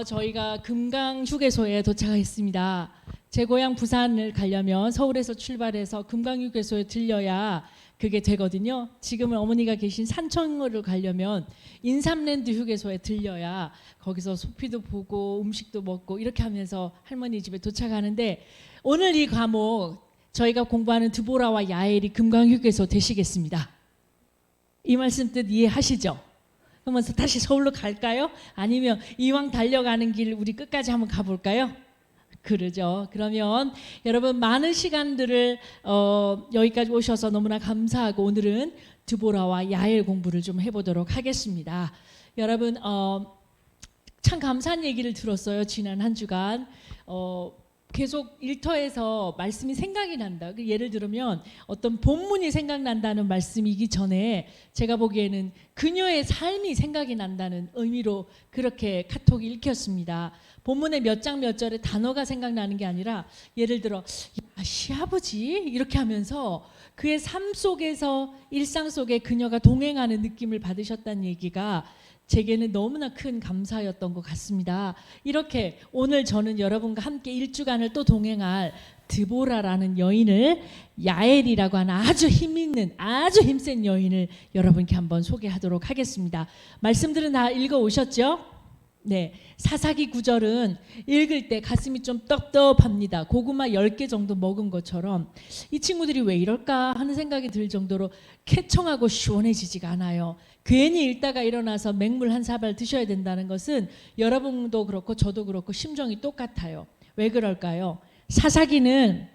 저희가 금강휴게소에 도착했습니다. 제 고향 부산을 가려면 서울에서 출발해서 금강휴게소에 들려야 그게 되거든요. 지금은 어머니가 계신 산청으로 가려면 인삼랜드 휴게소에 들려야 거기서 소피도 보고 음식도 먹고 이렇게 하면서 할머니 집에 도착하는데, 오늘 이 과목 저희가 공부하는 드보라와 야엘이 금강휴게소 되시겠습니다. 이 말씀 뜻 이해하시죠? 그러면 다시 서울로 갈까요? 아니면 이왕 달려가는 길 우리 끝까지 한번 가볼까요? 그러죠. 그러면 여러분 많은 시간들을 여기까지 오셔서 너무나 감사하고, 오늘은 드보라와 야엘 공부를 좀 해보도록 하겠습니다. 여러분 참 감사한 얘기를 들었어요. 지난 한 주간 계속 일터에서 말씀이 생각이 난다. 예를 들면 어떤 본문이 생각난다는 말씀이기 전에 제가 보기에는 그녀의 삶이 생각이 난다는 의미로 그렇게 카톡이 읽혔습니다. 본문의 몇 장 몇 절에 단어가 생각나는 게 아니라, 예를 들어 시아버지 이렇게 하면서 그의 삶 속에서, 일상 속에 그녀가 동행하는 느낌을 받으셨다는 얘기가 제게는 너무나 큰 감사였던 것 같습니다. 이렇게 오늘 저는 여러분과 함께 일주간을 또 동행할 드보라라는 여인을, 야엘이라고 하는 아주 힘있는, 아주 힘센 여인을 여러분께 한번 소개하도록 하겠습니다. 말씀들은 다 읽어오셨죠? 네, 사사기 9절은 읽을 때 가슴이 좀 떡떡합니다. 고구마 10개 정도 먹은 것처럼 이 친구들이 왜 이럴까 하는 생각이 들 정도로 쾌청하고 시원해지지가 않아요. 괜히 읽다가 일어나서 맹물 한 사발 드셔야 된다는 것은 여러분도 그렇고 저도 그렇고 심정이 똑같아요. 왜 그럴까요? 사사기는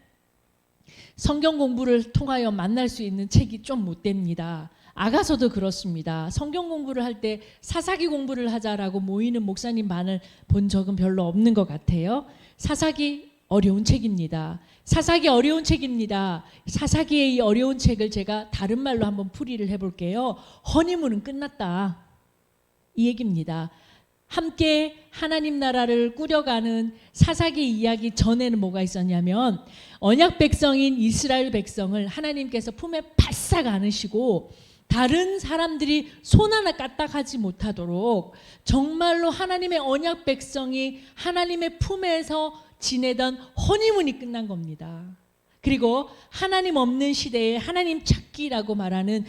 성경 공부를 통하여 만날 수 있는 책이 좀 못 됩니다. 아가서도 그렇습니다. 성경 공부를 할 때 사사기 공부를 하자라고 모이는 목사님만을 본 적은 별로 없는 것 같아요. 사사기 어려운 책입니다. 사사기 어려운 책입니다. 사사기의 이 어려운 책을 제가 다른 말로 한번 풀이를 해볼게요. 허니문은 끝났다, 이 얘기입니다. 함께 하나님 나라를 꾸려가는 사사기 이야기 전에는 뭐가 있었냐면, 언약 백성인 이스라엘 백성을 하나님께서 품에 바싹 안으시고 다른 사람들이 손 하나 까딱하지 못하도록 정말로 하나님의 언약 백성이 하나님의 품에서 지내던 허니문이 끝난 겁니다. 그리고 하나님 없는 시대에 하나님 찾기라고 말하는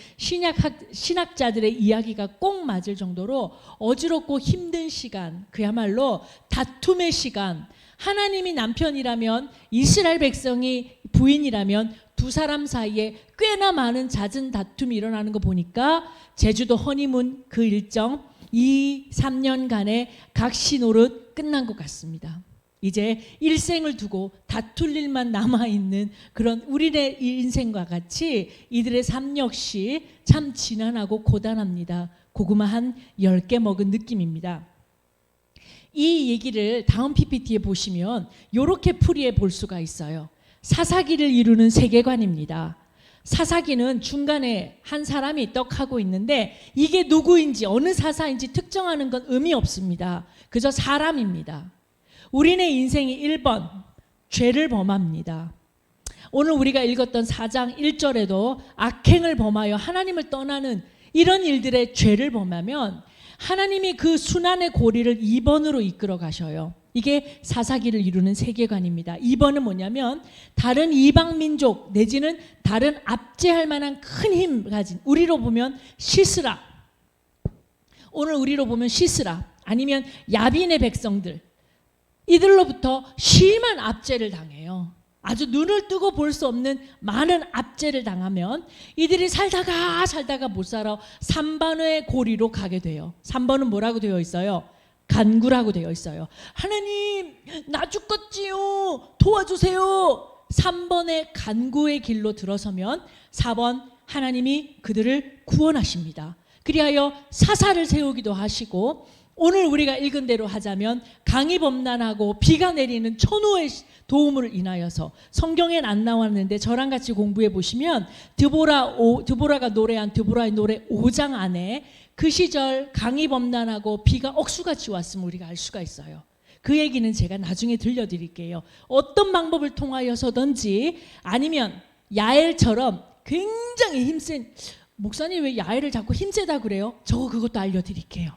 신학자들의 이야기가 꼭 맞을 정도로 어지럽고 힘든 시간, 그야말로 다툼의 시간, 하나님이 남편이라면 이스라엘 백성이 부인이라면 두 사람 사이에 꽤나 많은 잦은 다툼이 일어나는 거 보니까 제주도 허니문 그 일정 2-3년간의 각시 노릇 끝난 것 같습니다. 이제 일생을 두고 다툴 일만 남아있는 그런 우리의 인생과 같이 이들의 삶 역시 참 지난하고 고단합니다. 고구마 한 10개 먹은 느낌입니다. 이 얘기를 다음 PPT에 보시면 이렇게 풀이해 볼 수가 있어요. 사사기를 이루는 세계관입니다. 사사기는 중간에 한 사람이 떡하고 있는데 이게 누구인지 어느 사사인지 특정하는 건 의미 없습니다. 그저 사람입니다. 우리네 인생이 1번 죄를 범합니다. 오늘 우리가 읽었던 4장 1절에도 악행을 범하여 하나님을 떠나는 이런 일들의 죄를 범하면 하나님이 그 순환의 고리를 2번으로 이끌어 가셔요. 이게 사사기를 이루는 세계관입니다. 2번은 뭐냐면, 다른 이방 민족 내지는 다른 압제할 만한 큰 힘 가진, 우리로 보면 시스라, 오늘 우리로 보면 시스라, 아니면 야빈의 백성들, 이들로부터 심한 압제를 당해요. 아주 눈을 뜨고 볼 수 없는 많은 압제를 당하면 이들이 살다가 못 살아 3번의 고리로 가게 돼요. 3번은 뭐라고 되어 있어요? 간구라고 되어 있어요. 하나님 나 죽겠지요, 도와주세요. 3번의 간구의 길로 들어서면 4번 하나님이 그들을 구원하십니다. 그리하여 사사를 세우기도 하시고, 오늘 우리가 읽은 대로 하자면 강이 범람하고 비가 내리는 천호의 도움을 인하여서, 성경엔 안 나왔는데 저랑 같이 공부해 보시면 드보라가 노래한 드보라의 노래 5장 안에 그 시절 강이 범람하고 비가 억수같이 왔음을 우리가 알 수가 있어요. 그 얘기는 제가 나중에 들려드릴게요. 어떤 방법을 통하여서든지, 아니면 야엘처럼 굉장히 힘센, 목사님 왜 야엘을 자꾸 힘세다 그래요? 그것도 알려드릴게요.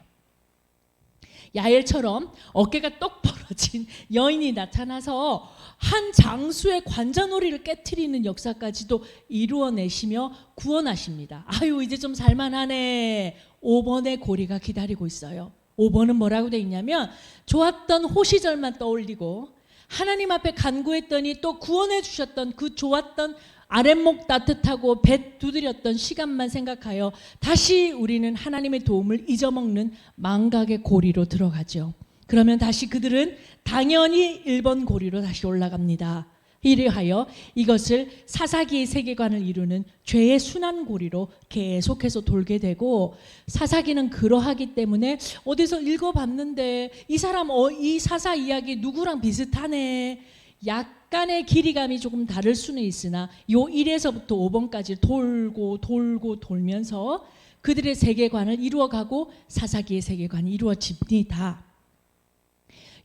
야엘처럼 어깨가 똑 벌어진 여인이 나타나서 한 장수의 관자놀이를 깨트리는 역사까지도 이루어내시며 구원하십니다. 아유, 이제 좀 살만하네. 5번의 고리가 기다리고 있어요. 5번은 뭐라고 돼 있냐면, 좋았던 호시절만 떠올리고 하나님 앞에 간구했더니 또 구원해 주셨던 그 좋았던 아랫목 따뜻하고 배 두드렸던 시간만 생각하여 다시 우리는 하나님의 도움을 잊어먹는 망각의 고리로 들어가죠. 그러면 다시 그들은 당연히 1번 고리로 다시 올라갑니다. 이래하여 이것을 사사기의 세계관을 이루는 죄의 순환고리로 계속해서 돌게 되고, 사사기는 그러하기 때문에 어디서 읽어봤는데 이 사람 이 사사 이야기 누구랑 비슷하네, 약간의 길이감이 조금 다를 수는 있으나 요 1에서부터 5번까지 돌고 돌면서 그들의 세계관을 이루어가고 사사기의 세계관이 이루어집니다.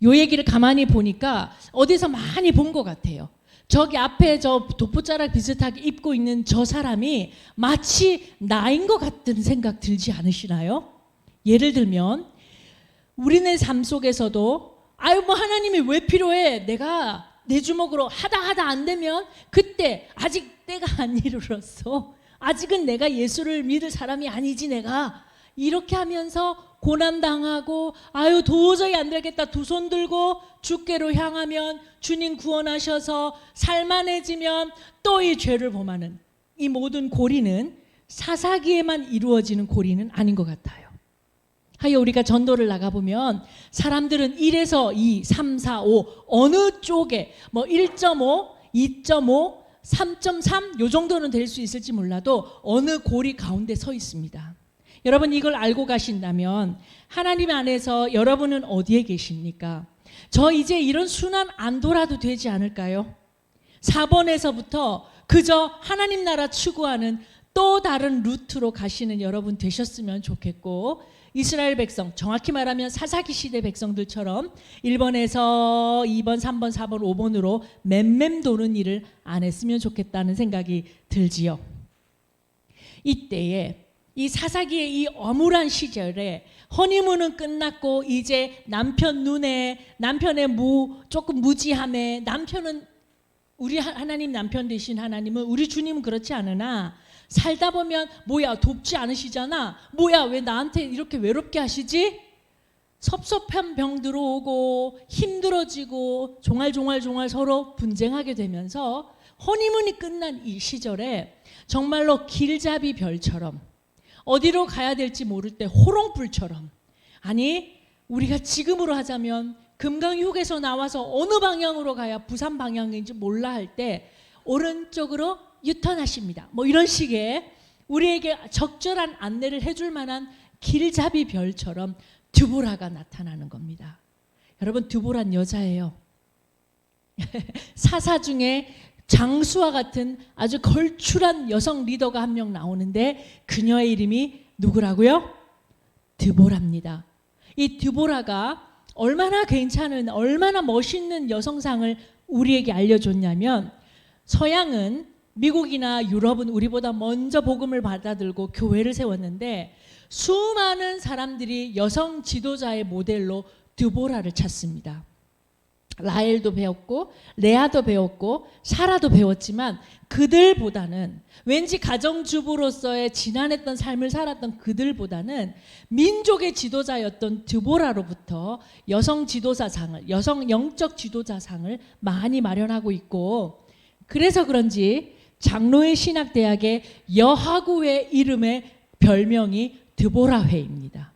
요 얘기를 가만히 보니까 어디서 많이 본 것 같아요. 저기 앞에 저 도포자락 비슷하게 입고 있는 저 사람이 마치 나인 것 같은 생각 들지 않으시나요? 예를 들면 우리네 삶 속에서도 아유 뭐 하나님이 왜 필요해? 내가 내 주먹으로 하다 안 되면 그때 아직 때가 안 이르렀어. 아직은 내가 예수를 믿을 사람이 아니지 내가. 이렇게 하면서 고난당하고 아유 도저히 안 되겠다 두 손 들고 주께로 향하면 주님 구원하셔서 살만해지면 또 이 죄를 범하는 이 모든 고리는 사사기에만 이루어지는 고리는 아닌 것 같아요. 하여 우리가 전도를 나가보면 사람들은 1에서 2, 3, 4, 5 어느 쪽에 뭐 1.5, 2.5, 3.3 요 정도는 될 수 있을지 몰라도 어느 고리 가운데 서 있습니다. 여러분 이걸 알고 가신다면 하나님 안에서 여러분은 어디에 계십니까? 저 이제 이런 순환 안 돌아도 되지 않을까요? 4번에서부터 그저 하나님 나라 추구하는 또 다른 루트로 가시는 여러분 되셨으면 좋겠고, 이스라엘 백성, 정확히 말하면 사사기 시대 백성들처럼 1번에서 2번, 3번, 4번, 5번으로 맴맴 도는 일을 안 했으면 좋겠다는 생각이 들지요. 이때에 이 사사기의 이 엄울한 시절에 허니문은 끝났고 이제 남편 눈에 남편의 조금 무지함에, 남편은 우리 하나님 남편 되신 하나님은 우리 주님은 그렇지 않으나 살다 보면 뭐야 돕지 않으시잖아, 뭐야 왜 나한테 이렇게 외롭게 하시지, 섭섭한 병 들어오고 힘들어지고 종알종알 서로 분쟁하게 되면서 허니문이 끝난 이 시절에 정말로 길잡이 별처럼 어디로 가야 될지 모를 때 호롱불처럼, 아니 우리가 지금으로 하자면 금강휴게소 나와서 어느 방향으로 가야 부산 방향인지 몰라 할 때 오른쪽으로 유턴하십니다. 뭐 이런 식의 우리에게 적절한 안내를 해줄 만한 길잡이 별처럼 드보라가 나타나는 겁니다. 여러분 드보라는 여자예요. 사사 중에 장수와 같은 아주 걸출한 여성 리더가 한 명 나오는데 그녀의 이름이 누구라고요? 드보라입니다. 이 드보라가 얼마나 괜찮은, 얼마나 멋있는 여성상을 우리에게 알려줬냐면, 서양은 미국이나 유럽은 우리보다 먼저 복음을 받아들고 교회를 세웠는데 수많은 사람들이 여성 지도자의 모델로 드보라를 찾습니다. 라헬도 배웠고 레아도 배웠고 사라도 배웠지만 그들보다는, 왠지 가정주부로서의 지난했던 삶을 살았던 그들보다는 민족의 지도자였던 드보라로부터 여성 지도자상을, 여성 영적 지도자상을 많이 마련하고 있고, 그래서 그런지 장로회 신학대학의 여하구회 이름의 별명이 드보라회입니다.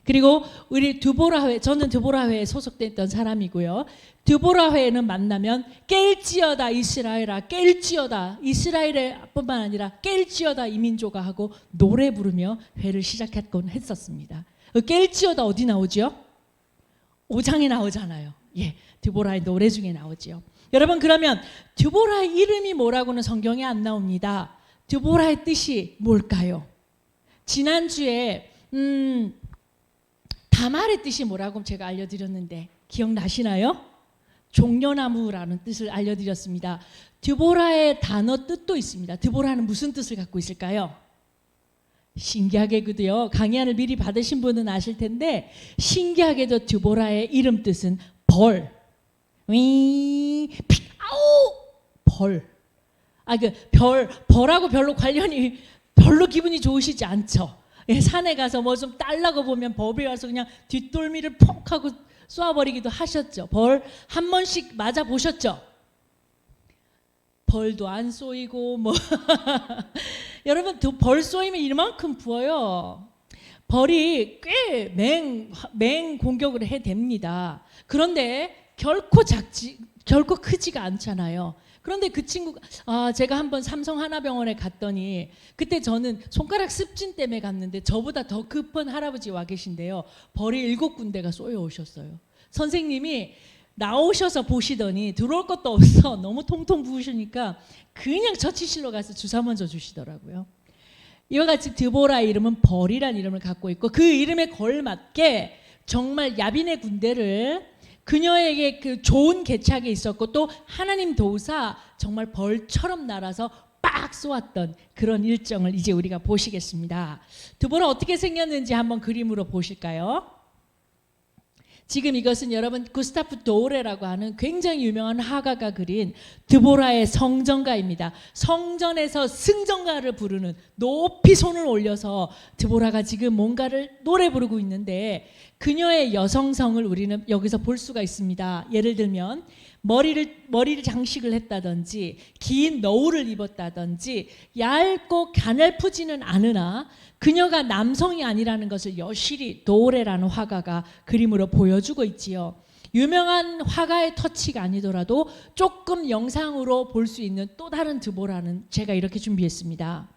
그리고 우리 드보라회, 저는 드보라회에 소속됐던 사람이고요. 드보라회에는 만나면 깰지어다 이스라엘아, 깰지어다 이스라엘의 뿐만 아니라 깰지어다 이민족아 하고 노래 부르며 회를 시작했곤 했었습니다. 깰지어다 어디 나오죠? 5장에 나오잖아요. 예, 드보라의 노래 중에 나오죠. 여러분 그러면 드보라의 이름이 뭐라고는 성경에 안 나옵니다. 드보라의 뜻이 뭘까요? 지난주에 다말의 뜻이 뭐라고 제가 알려드렸는데 기억나시나요? 종려나무라는 뜻을 알려드렸습니다. 드보라의 단어 뜻도 있습니다. 드보라는 무슨 뜻을 갖고 있을까요? 신기하게도요. 강의안을 미리 받으신 분은 아실 텐데 신기하게도 드보라의 이름 뜻은 벌. 아우 벌. 벌하고 별로 관련이 별로 기분이 좋으시지 않죠. 예, 산에 가서 뭐 좀 딸라고 보면 법이 와서 그냥 뒷돌미를 폭 하고 쏘아버리기도 하셨죠. 벌 한 번씩 맞아 보셨죠? 벌도 안 쏘이고 뭐 여러분 벌 쏘이면 이만큼 부어요. 벌이 꽤 맹 공격을 해댑니다. 그런데 결코 크지가 않잖아요. 그런데 그 친구가 제가 한번 삼성 하나병원에 갔더니 그때 저는 손가락 습진 때문에 갔는데 저보다 더 급한 할아버지 와 계신데요. 벌이 7군데가 쏘여 오셨어요. 선생님이 나오셔서 보시더니 들어올 것도 없어 너무 통통 부으시니까 그냥 처치실로 가서 주사 먼저 주시더라고요. 이와 같이 드보라의 이름은 벌이란 이름을 갖고 있고 그 이름에 걸맞게 정말 야빈의 군대를 그녀에게 그 좋은 계착이 있었고 또 하나님 도우사 정말 벌처럼 날아서 빡 쏘았던 그런 일정을 이제 우리가 보시겠습니다. 드보라 어떻게 생겼는지 한번 그림으로 보실까요? 지금 이것은 여러분 구스타프 도레라고 하는 굉장히 유명한 화가가 그린 드보라의 성전가입니다. 성전에서 승전가를 부르는 높이 손을 올려서 드보라가 지금 뭔가를 노래 부르고 있는데 그녀의 여성성을 우리는 여기서 볼 수가 있습니다. 예를 들면 머리를 장식을 했다든지 긴 너울을 입었다든지 얇고 가늘프지는 않으나 그녀가 남성이 아니라는 것을 여실히 도레라는 화가가 그림으로 보여주고 있지요. 유명한 화가의 터치가 아니더라도 조금 영상으로 볼 수 있는 또 다른 드보라는 제가 이렇게 준비했습니다.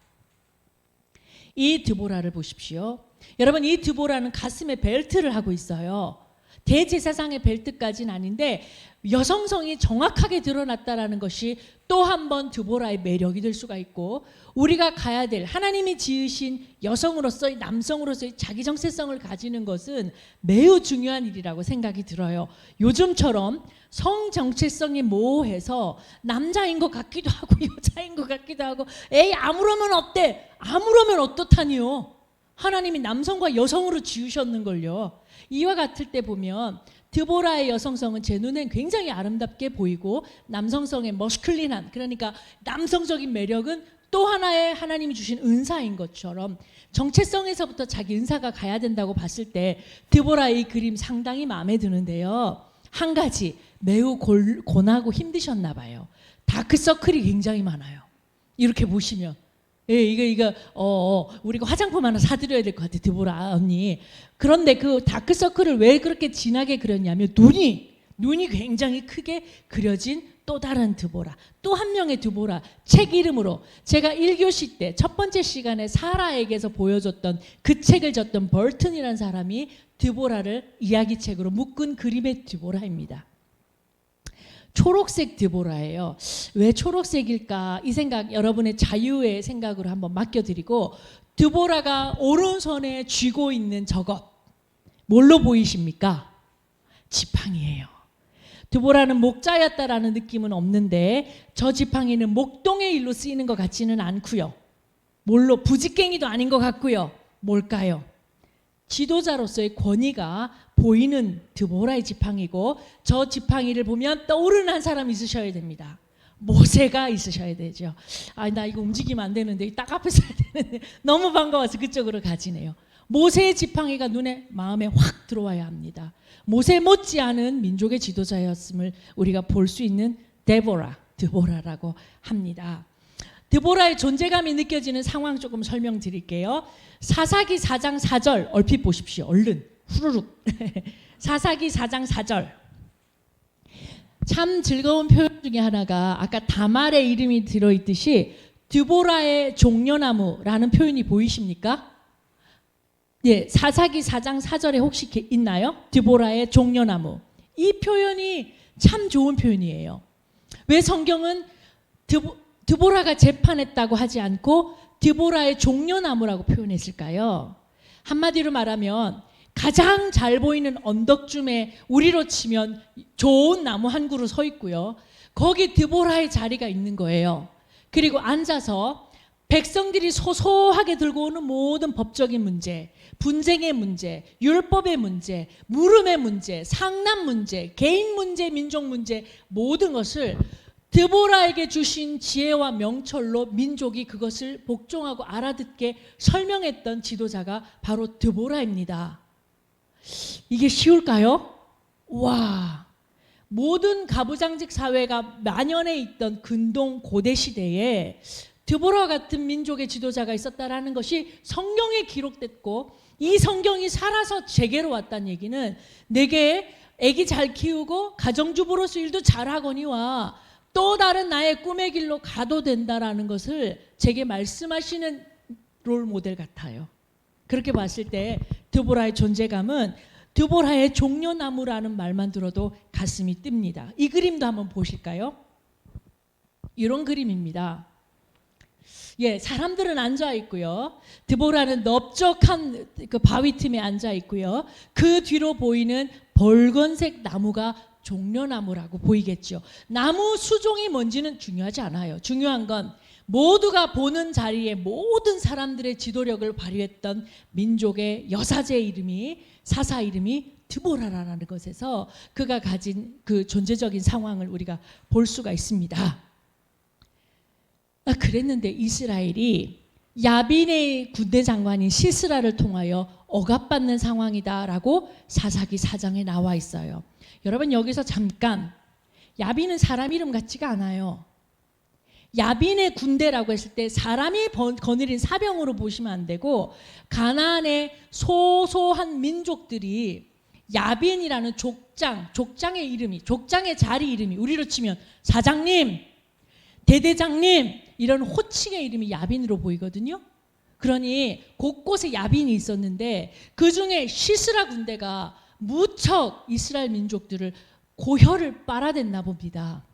이 드보라를 보십시오. 여러분 이 드보라는 가슴에 벨트를 하고 있어요. 대제사장의 벨트까지는 아닌데 여성성이 정확하게 드러났다라는 것이 또 한 번 드보라의 매력이 될 수가 있고 우리가 가야 될 하나님이 지으신 여성으로서의 남성으로서의 자기 정체성을 가지는 것은 매우 중요한 일이라고 생각이 들어요. 요즘처럼 성 정체성이 모호해서 남자인 것 같기도 하고 여자인 것 같기도 하고 에이 아무러면 어때? 아무러면 어떻다니요? 하나님이 남성과 여성으로 지으셨는걸요. 이와 같을 때 보면 드보라의 여성성은 제 눈엔 굉장히 아름답게 보이고 남성성의 머스클린한 그러니까 남성적인 매력은 또 하나의 하나님이 주신 은사인 것처럼 정체성에서부터 자기 은사가 가야 된다고 봤을 때 드보라의 이 그림 상당히 마음에 드는데요. 한 가지 매우 고나고 힘드셨나 봐요. 다크서클이 굉장히 많아요. 이렇게 보시면 예, 이거 우리가 화장품 하나 사드려야 될 것 같아, 드보라 언니. 그런데 그 다크서클을 왜 그렇게 진하게 그렸냐면 눈이 굉장히 크게 그려진 또 다른 드보라, 또 한 명의 드보라 책 이름으로 제가 1교시 때 첫 번째 시간에 사라에게서 보여줬던 그 책을 줬던 벌튼이라는 사람이 드보라를 이야기책으로 묶은 그림의 드보라입니다. 초록색 드보라예요. 왜 초록색일까? 이 생각 여러분의 자유의 생각으로 한번 맡겨드리고 드보라가 오른손에 쥐고 있는 저것 뭘로 보이십니까? 지팡이에요. 드보라는 목자였다라는 느낌은 없는데 저 지팡이는 목동의 일로 쓰이는 것 같지는 않고요. 뭘로 부지깽이도 아닌 것 같고요. 뭘까요? 지도자로서의 권위가 보이는 드보라의 지팡이고 저 지팡이를 보면 떠오르는 한 사람 있으셔야 됩니다. 모세가 있으셔야 되죠. 나 이거 움직이면 안 되는데 딱 앞에 서야 되는데 너무 반가워서 그쪽으로 가지네요. 모세의 지팡이가 마음에 확 들어와야 합니다. 모세 못지않은 민족의 지도자였음을 우리가 볼 수 있는 드보라라고 합니다. 드보라의 존재감이 느껴지는 상황 조금 설명드릴게요. 사사기 4장 4절 얼핏 보십시오. 얼른 후루룩. 사사기 4장 4절. 참 즐거운 표현 중에 하나가 아까 다말의 이름이 들어있듯이 드보라의 종려나무라는 표현이 보이십니까? 예, 사사기 4장 4절에 혹시 있나요? 드보라의 종려나무. 이 표현이 참 좋은 표현이에요. 왜 성경은 드보라가 재판했다고 하지 않고 드보라의 종려나무라고 표현했을까요? 한마디로 말하면 가장 잘 보이는 언덕쯤에 우리로 치면 좋은 나무 한 그루 서 있고요. 거기 드보라의 자리가 있는 거예요. 그리고 앉아서 백성들이 소소하게 들고 오는 모든 법적인 문제, 분쟁의 문제, 율법의 문제, 물음의 문제, 상난 문제, 개인 문제, 민족 문제, 모든 것을 드보라에게 주신 지혜와 명철로 민족이 그것을 복종하고 알아듣게 설명했던 지도자가 바로 드보라입니다. 이게 쉬울까요? 와, 모든 가부장직 사회가 만연해 있던 근동 고대 시대에 드보라 같은 민족의 지도자가 있었다라는 것이 성경에 기록됐고, 이 성경이 살아서 제게로 왔다는 얘기는 내게 아기 잘 키우고 가정주부로서 일도 잘하거니와 또 다른 나의 꿈의 길로 가도 된다라는 것을 제게 말씀하시는 롤 모델 같아요. 그렇게 봤을 때 드보라의 존재감은 드보라의 종려나무라는 말만 들어도 가슴이 뜹니다. 이 그림도 한번 보실까요? 이런 그림입니다. 예, 사람들은 앉아 있고요. 드보라는 넓적한 그 바위 틈에 앉아 있고요. 그 뒤로 보이는 붉은색 나무가 종려나무라고 보이겠죠. 나무 수종이 뭔지는 중요하지 않아요. 중요한 건 모두가 보는 자리에 모든 사람들의 지도력을 발휘했던 민족의 여사제 이름이, 사사 이름이 드보라라는 것에서 그가 가진 그 존재적인 상황을 우리가 볼 수가 있습니다. 그랬는데 이스라엘이 야빈의 군대 장관인 시스라를 통하여 억압받는 상황이다라고 사사기 4장에 나와 있어요. 여러분, 여기서 잠깐, 야빈은 사람 이름 같지가 않아요. 야빈의 군대라고 했을 때 사람이 거느린 사병으로 보시면 안 되고, 가나안의 소소한 민족들이 야빈이라는 족장의 이름이, 족장의 자리 이름이, 우리로 치면 사장님, 대대장님, 이런 호칭의 이름이 야빈으로 보이거든요. 그러니 곳곳에 야빈이 있었는데 그 중에 시스라 군대가 무척 이스라엘 민족들을 고혈을 빨아댔나 봅니다.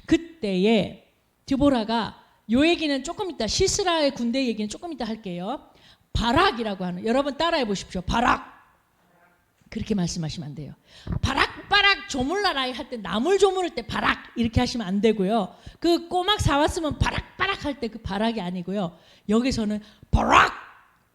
그때에 드보라가, 요 얘기는 조금 이따, 시스라의 군대 얘기는 조금 이따 할게요. 바락이라고 하는, 여러분 따라해 보십시오. 바락. 그렇게 말씀하시면 안 돼요. 바락 조물나라 할 때, 나물 조물을 때 바락 이렇게 하시면 안 되고요. 그 꼬막 사왔으면 바락 할 때 그 바락이 아니고요. 여기서는 바락,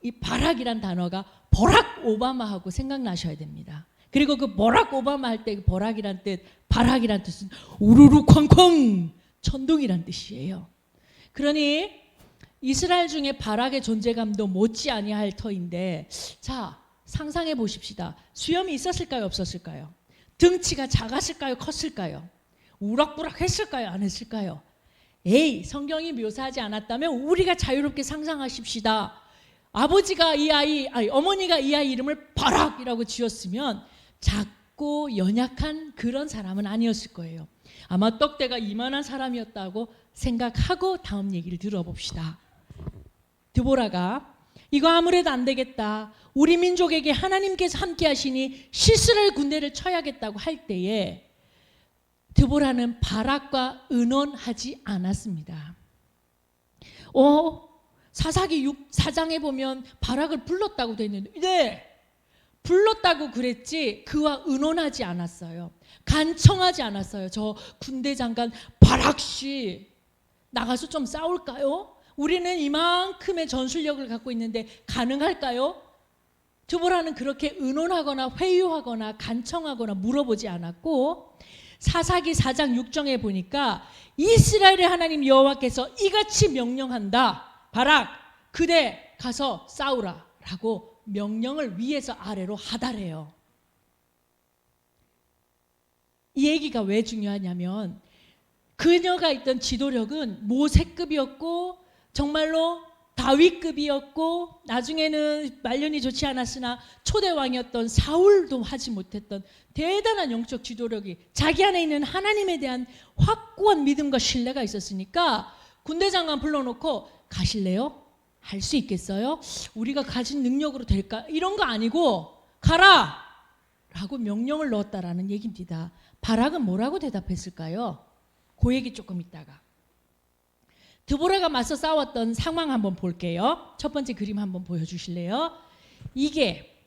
이 바락이란 단어가 버락 오바마하고 생각나셔야 됩니다. 그리고 그 버락 오바마 할 때 그 버락이란 뜻, 바락이란 뜻은 우르르 쾅쾅 천둥이란 뜻이에요. 그러니 이스라엘 중에 바락의 존재감도 못지 아니할 터인데, 자, 상상해 보십시다. 수염이 있었을까요, 없었을까요? 등치가 작았을까요, 컸을까요? 우락부락 했을까요, 안 했을까요? 에이, 성경이 묘사하지 않았다면 우리가 자유롭게 상상하십시다. 아버지가 어머니가 이 아이 이름을 바락이라고 지었으면 작고 연약한 그런 사람은 아니었을 거예요. 아마 떡대가 이만한 사람이었다고 생각하고 다음 얘기를 들어봅시다. 드보라가 이거 아무래도 안 되겠다, 우리 민족에게 하나님께서 함께 하시니 시스라엘 군대를 쳐야겠다고 할 때에 드보라는 바락과 의논하지 않았습니다. 사사기 4장에 보면 바락을 불렀다고 되어 있는데, 네, 불렀다고 그랬지 그와 의논하지 않았어요. 간청하지 않았어요. 저 군대 장관 바락씨, 나가서 좀 싸울까요? 우리는 이만큼의 전술력을 갖고 있는데 가능할까요? 드보라는 그렇게 의논하거나 회유하거나 간청하거나 물어보지 않았고, 사사기 4장 6절에 보니까 이스라엘의 하나님 여호와께서 이같이 명령한다. 바락, 그대 가서 싸우라 라고 명령을 위에서 아래로 하다래요. 이 얘기가 왜 중요하냐면, 그녀가 있던 지도력은 모세급이었고 정말로 다윗급이었고, 나중에는 말년이 좋지 않았으나 초대왕이었던 사울도 하지 못했던 대단한 영적 지도력이, 자기 안에 있는 하나님에 대한 확고한 믿음과 신뢰가 있었으니까 군대 장관 불러놓고 가실래요? 할 수 있겠어요? 우리가 가진 능력으로 될까? 이런 거 아니고 가라! 라고 명령을 넣었다라는 얘기입니다. 바락은 뭐라고 대답했을까요? 그 얘기 조금 있다가. 드보라가 맞서 싸웠던 상황 한번 볼게요. 첫 번째 그림 한번 보여주실래요? 이게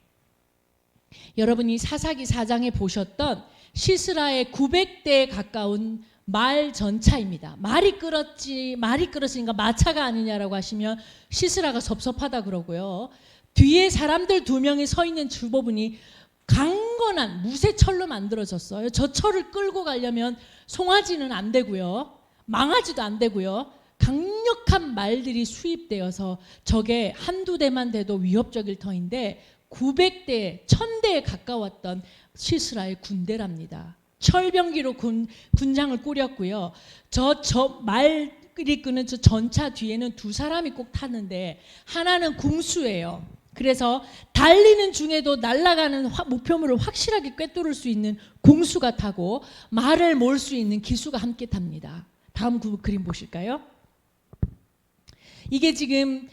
여러분이 사사기 4장에 보셨던 시스라의 900대에 가까운 말 전차입니다. 말이 끌었으니까 마차가 아니냐라고 하시면 시스라가 섭섭하다 그러고요. 뒤에 사람들 2명이 서 있는 주보분이 강건한 무쇠철로 만들어졌어요. 저 철을 끌고 가려면 송아지는 안 되고요. 망아지도 안 되고요. 강력한 말들이 수입되어서 저게 한두 대만 돼도 위협적일 터인데 900대, 1000대에 가까웠던 시스라의 군대랍니다. 철병기로 군장을 꾸렸고요. 저 말이 끄는 저 전차 뒤에는 2사람이 꼭 탔는데 하나는 궁수예요. 그래서 달리는 중에도 날아가는 목표물을 확실하게 꿰뚫을 수 있는 궁수가 타고 말을 몰 수 있는 기수가 함께 탑니다. 다음 그림 보실까요? 이게 지금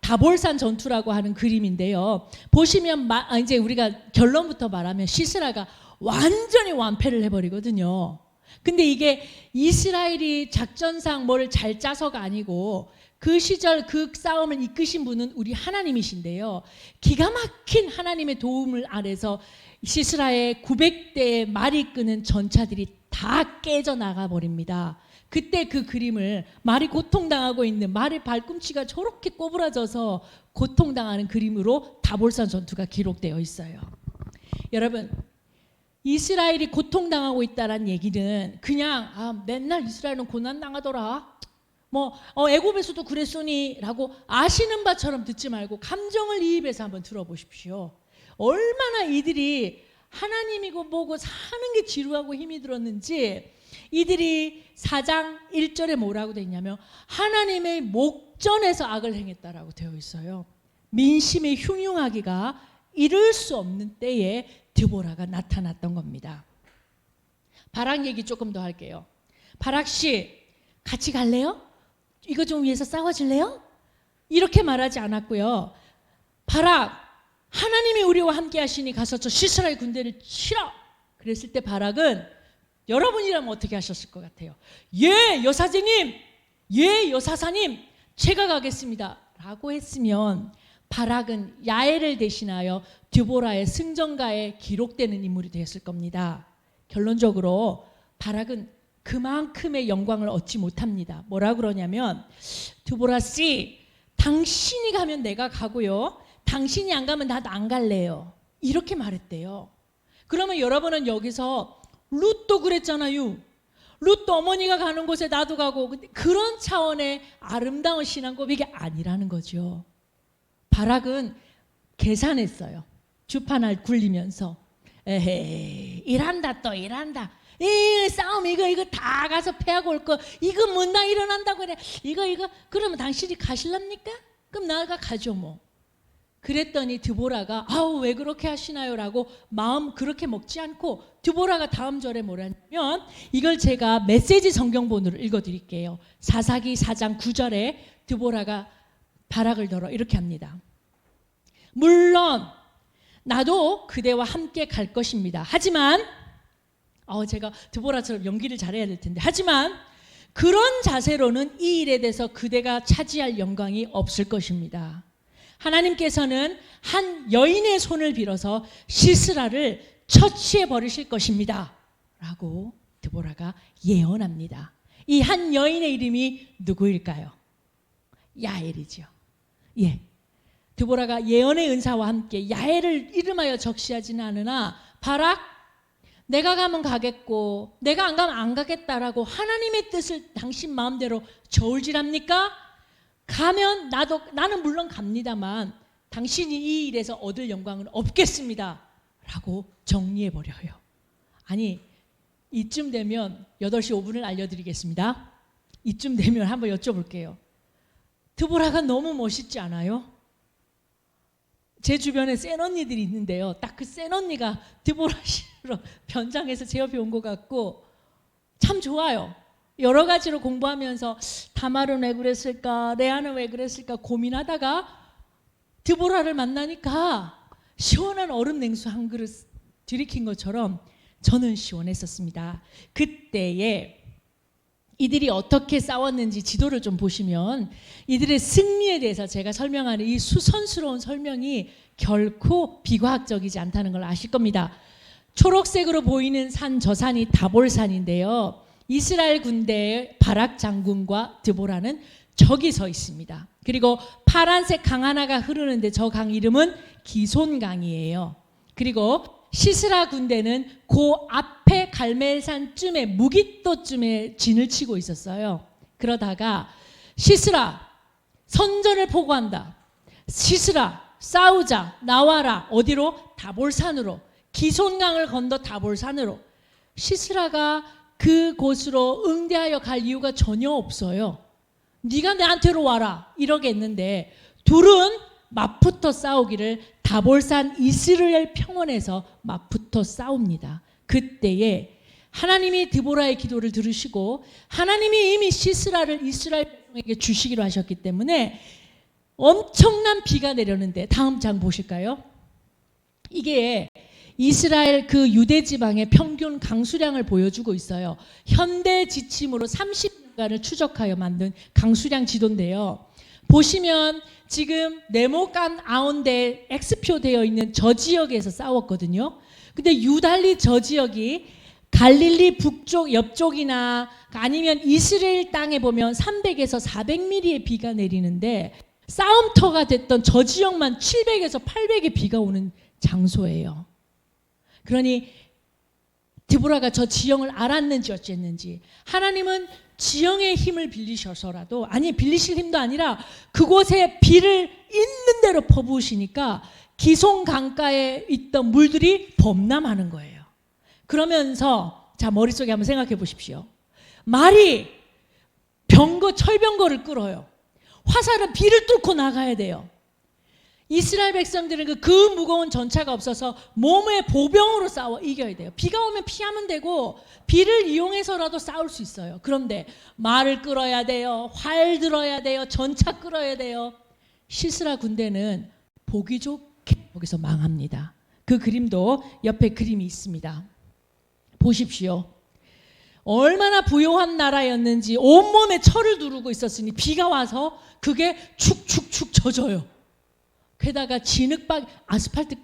다볼산 전투라고 하는 그림인데요. 보시면 이제 우리가 결론부터 말하면 시스라가 완전히 완패를 해버리거든요. 근데 이게 이스라엘이 작전상 뭘 잘 짜서가 아니고 그 시절 그 싸움을 이끄신 분은 우리 하나님이신데요. 기가 막힌 하나님의 도움을 아래서 시스라의 900대의 말이 끄는 전차들이 다 깨져 나가 버립니다. 그때 그 그림을 말이 고통당하고 있는 말의 발꿈치가 저렇게 꼬부라져서 고통당하는 그림으로 다볼산 전투가 기록되어 있어요. 여러분, 이스라엘이 고통당하고 있다는 얘기는 그냥 맨날 이스라엘은 고난당하더라, 애굽에서도 그랬으니라고 아시는 바처럼 듣지 말고 감정을 이입해서 한번 들어보십시오. 얼마나 이들이 하나님이고 뭐고 사는 게 지루하고 힘이 들었는지 이들이 4장 1절에 뭐라고 되어 있냐면 하나님의 목전에서 악을 행했다라고 되어 있어요. 민심의 흉흉하기가 이를 수 없는 때에 드보라가 나타났던 겁니다. 바락 얘기 조금 더 할게요. 바락 씨, 같이 갈래요? 이거 좀 위해서 싸워줄래요? 이렇게 말하지 않았고요. 바락, 하나님이 우리와 함께 하시니 가서 저 시스라의 군대를 치라. 그랬을 때 바락은 여러분이라면 어떻게 하셨을 것 같아요? 예, 여사제님, 예, 여사사님, 제가 가겠습니다 라고 했으면 바락은 야엘을 대신하여 드보라의 승전가에 기록되는 인물이 되었을 겁니다. 결론적으로 바락은 그만큼의 영광을 얻지 못합니다. 뭐라 그러냐면 드보라 씨, 당신이 가면 내가 가고요, 당신이 안 가면 나도 안 갈래요, 이렇게 말했대요. 그러면 여러분은 여기서 룻도 그랬잖아요. 룻도 어머니가 가는 곳에 나도 가고, 근데 그런 차원의 아름다운 신앙 고백이 아니라는 거죠. 바락은 계산했어요. 주판을 굴리면서 에헤이, 일한다 또 일한다, 이 싸움 이거 다 가서 패하고 올 거, 이거 문당 일어난다고 그래, 이거 그러면 당신이 가실랍니까? 그럼 나가 가죠 뭐. 그랬더니 드보라가 왜 그렇게 하시나요? 라고 마음 그렇게 먹지 않고 드보라가 다음 절에 뭐라냐면, 이걸 제가 메시지 성경본으로 읽어드릴게요. 사사기 4장 9절에 드보라가 바락을 들어 이렇게 합니다. 물론 나도 그대와 함께 갈 것입니다. 하지만 제가 드보라처럼 연기를 잘해야 될 텐데, 하지만 그런 자세로는 이 일에 대해서 그대가 차지할 영광이 없을 것입니다. 하나님께서는 한 여인의 손을 빌어서 시스라를 처치해 버리실 것입니다 라고 드보라가 예언합니다. 이 한 여인의 이름이 누구일까요? 야엘이죠. 예, 드보라가 예언의 은사와 함께 야엘을 이름하여 적시하지는 않으나 바락, 내가 가면 가겠고 내가 안 가면 안 가겠다라고 하나님의 뜻을 당신 마음대로 저울질합니까? 가면 나는 물론 갑니다만 당신이 이 일에서 얻을 영광은 없겠습니다 라고 정리해버려요. 아니, 이쯤 되면 8시 5분을 알려드리겠습니다. 이쯤 되면 한번 여쭤볼게요. 드보라가 너무 멋있지 않아요? 제 주변에 센 언니들이 있는데요, 딱 그 센 언니가 드보라 씨로 변장해서 제 옆에 온 것 같고 참 좋아요. 여러 가지로 공부하면서 다말은 왜 그랬을까, 레아는 왜 그랬을까 고민하다가 드보라를 만나니까 시원한 얼음 냉수 한 그릇 들이킨 것처럼 저는 시원했었습니다. 그때에 이들이 어떻게 싸웠는지 지도를 좀 보시면 이들의 승리에 대해서 제가 설명하는 이 수선스러운 설명이 결코 비과학적이지 않다는 걸 아실 겁니다. 초록색으로 보이는 산, 저 산이 다볼산인데요, 이스라엘 군대의 바락 장군과 드보라는 저기 서 있습니다. 그리고 파란색 강 하나가 흐르는데 저 강 이름은 기손강이에요. 그리고 시스라 군대는 그 앞에 갈멜산쯤에 무깃도쯤에 진을 치고 있었어요. 그러다가 시스라 선전을 보고한다. 시스라 싸우자, 나와라. 어디로? 다볼산으로. 기손강을 건너 다볼산으로. 시스라가 그곳으로 응대하여 갈 이유가 전혀 없어요. 네가 나한테로 와라 이러겠는데 둘은 맞붙어 싸우기를 다볼산 이스라엘 평원에서 맞붙어 싸웁니다. 그때에 하나님이 드보라의 기도를 들으시고 하나님이 이미 시스라를 이스라엘 백성에게 주시기로 하셨기 때문에 엄청난 비가 내렸는데 다음 장 보실까요? 이게 이스라엘 그 유대 지방의 평균 강수량을 보여주고 있어요. 현대 지침으로 30년간을 추적하여 만든 강수량 지도인데요. 보시면 지금 네모간 아운데 X표 되어 있는 저 지역에서 싸웠거든요. 근데 유달리 저 지역이 갈릴리 북쪽 옆쪽이나 아니면 이스라엘 땅에 보면 300에서 400mm의 비가 내리는데 싸움터가 됐던 저 지역만 700에서 800의 비가 오는 장소예요. 그러니 드보라가 저 지형을 알았는지 어쨌는지 하나님은 지형의 힘을 빌리셔서라도 아니 빌리실 힘도 아니라 그곳에 비를 있는 대로 퍼부으시니까 기손 강가에 있던 물들이 범람하는 거예요. 그러면서 자 머릿속에 한번 생각해 보십시오. 말이 병거 철병거를 끌어요. 화살은 비를 뚫고 나가야 돼요. 이스라엘 백성들은 그 무거운 전차가 없어서 몸에 보병으로 싸워 이겨야 돼요. 비가 오면 피하면 되고 비를 이용해서라도 싸울 수 있어요. 그런데 말을 끌어야 돼요. 활 들어야 돼요. 전차 끌어야 돼요. 시스라 군대는 보기 좋게 거기서 망합니다. 그 그림도 옆에 그림이 있습니다. 보십시오. 얼마나 부요한 나라였는지 온몸에 철을 두르고 있었으니 비가 와서 그게 축축축 젖어요. 게다가 진흙박 아스팔트